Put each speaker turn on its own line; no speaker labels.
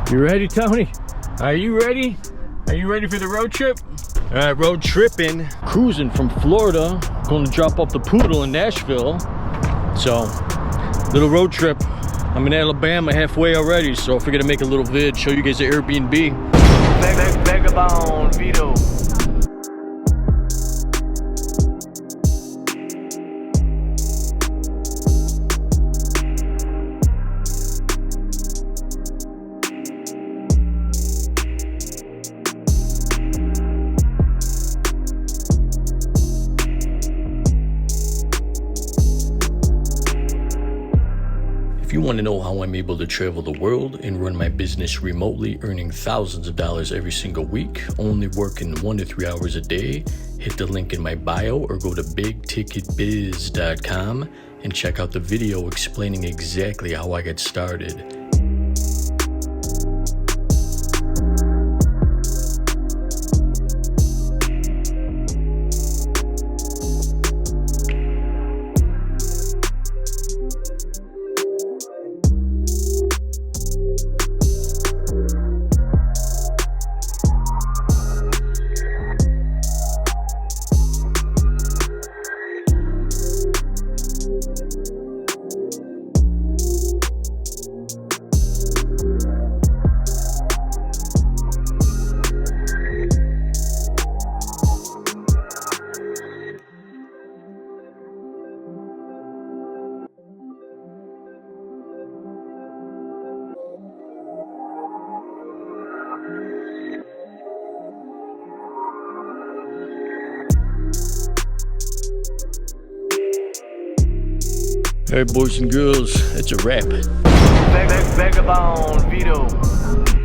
You ready, Tony? Are you ready? Are you ready for the road trip?
All right, road tripping.
Cruising from Florida, going to drop off the Poodle in Nashville. So, little road trip. I'm in Alabama halfway already, so I figured to make a little vid, show you guys the Airbnb.
VagaBondVito.
If you want to know how I'm able to travel the world and run my business remotely, earning thousands of dollars every single week, only working 1 to 3 hours a day, hit the link in my bio or go to bigticketbiz.com and check out the video explaining exactly how I got started. All right, boys and girls, that's a wrap.
VagaBondVito.